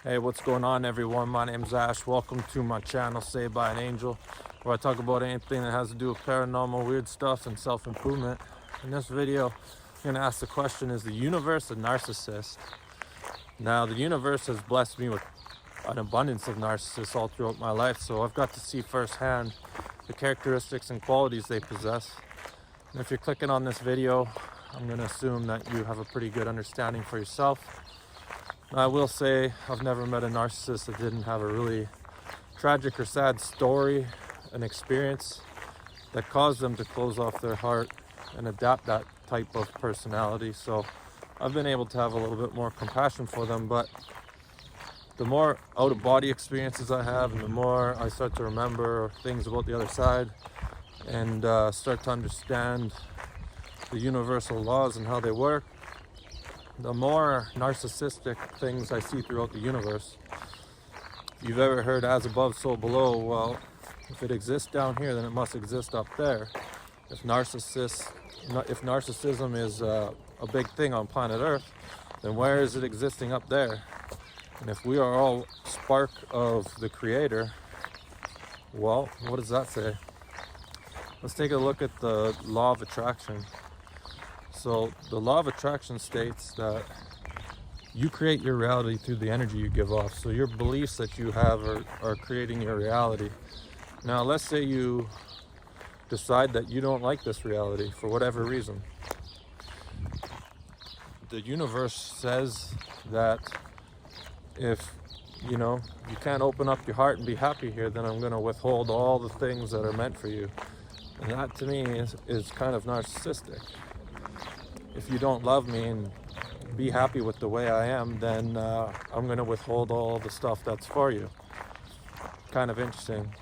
Hey, what's going on, everyone? My name's Ash. Welcome to my channel, Saved by an Angel, where I talk about anything that has to do with paranormal, weird stuff, and self-improvement. In this video, I'm going to ask the question, is the universe a narcissist? Now, the universe has blessed me with an abundance of narcissists all throughout my life, so I've got to see firsthand the characteristics and qualities they possess. And if you're clicking on this video, I'm going to assume that you have a pretty good understanding for yourself. I will say I've never met a narcissist that didn't have a really tragic or sad story, an experience that caused them to close off their heart and adapt that type of personality. So I've been able to have a little bit more compassion for them, but the more out-of-body experiences I have and the more I start to remember things about the other side and start to understand the universal laws and how they work, the more narcissistic things I see throughout the universe. If you've ever heard as above, so below, well, if it exists down here, then it must exist up there. If narcissism is a big thing on planet Earth, then where is it existing up there? And if we are all spark of the Creator, well, what does that say? Let's take a look at the law of attraction. So the law of attraction states that you create your reality through the energy you give off. So your beliefs that you have are creating your reality. Now, let's say you decide that you don't like this reality for whatever reason. The universe says that if you can't open up your heart and be happy here, then I'm going to withhold all the things that are meant for you. And that to me is kind of narcissistic. If you don't love me and be happy with the way I am, then I'm going to withhold all the stuff that's for you. Kind of interesting.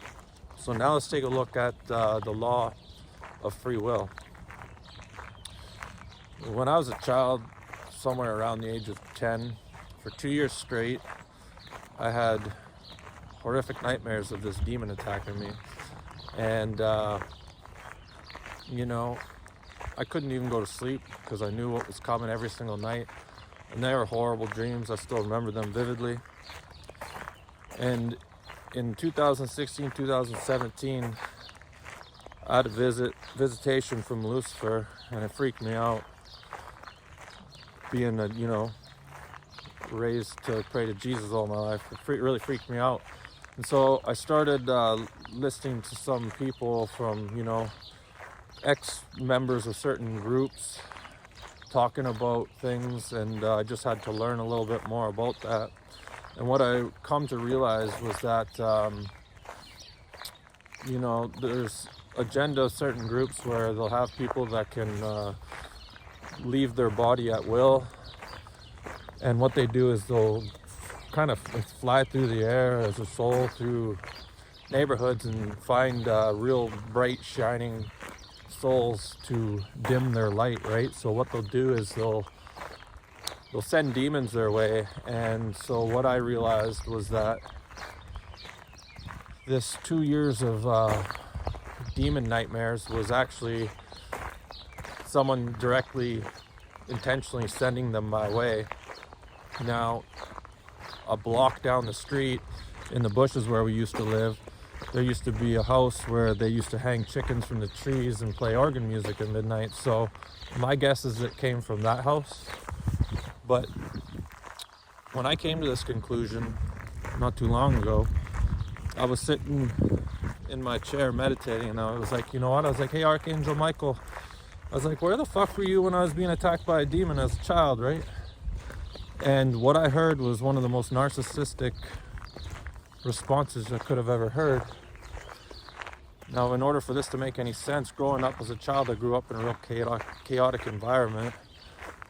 So now let's take a look at the law of free will. When I was a child, somewhere around the age of 10, for 2 years straight, I had horrific nightmares of this demon attacking me. And, I couldn't even go to sleep because I knew what was coming every single night. And they were horrible dreams. I still remember them vividly. And in 2016, 2017, I had a visitation from Lucifer, and it freaked me out. Being raised to pray to Jesus all my life, it really freaked me out. And so I started listening to some people from, ex-members of certain groups talking about things, and I just had to learn a little bit more about that. And what I come to realize was that there's agenda of certain groups where they'll have people that can leave their body at will, and what they do is they'll kind of fly through the air as a soul through neighborhoods and find real bright shining souls to dim their light, right? So what they'll do is they'll send demons their way. And so what I realized was that this 2 years of demon nightmares was actually someone directly, intentionally sending them my way. Now, a block down the street in the bushes where we used to live, there used to be a house where they used to hang chickens from the trees and play organ music at midnight. So my guess is it came from that house. But when I came to this conclusion not too long ago, I was sitting in my chair meditating, and I was like, you know what? I was like, hey, Archangel Michael. I was like, where the fuck were you when I was being attacked by a demon as a child, right? And what I heard was one of the most narcissistic responses I could have ever heard. Now, in order for this to make any sense, growing up as a child, I grew up in a real chaotic environment.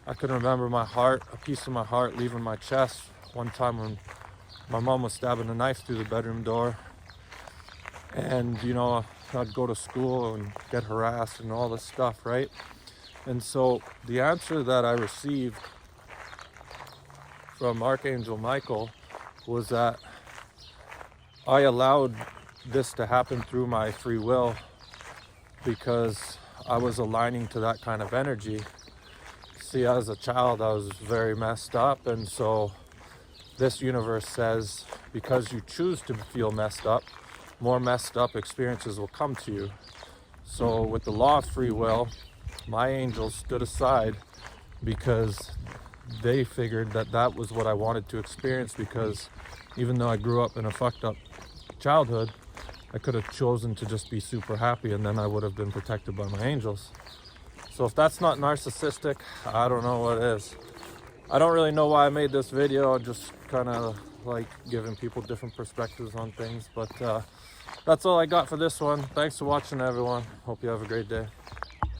I can remember a piece of my heart leaving my chest one time when my mom was stabbing a knife through the bedroom door. And, I'd go to school and get harassed and all this stuff, right? And so the answer that I received from Archangel Michael was that I allowed this to happen through my free will because I was aligning to that kind of energy. See, as a child, I was very messed up, and so this universe says, because you choose to feel messed up, more messed up experiences will come to you. So with the law of free will, my angels stood aside because they figured that that was what I wanted to experience, because even though I grew up in a fucked up childhood, I could have chosen to just be super happy, and then I would have been protected by my angels. So if that's not narcissistic, I don't know what is. I don't really know why I made this video. I'm just kind of like giving people different perspectives on things. But that's all I got for this one. Thanks for watching, everyone. Hope you have a great day.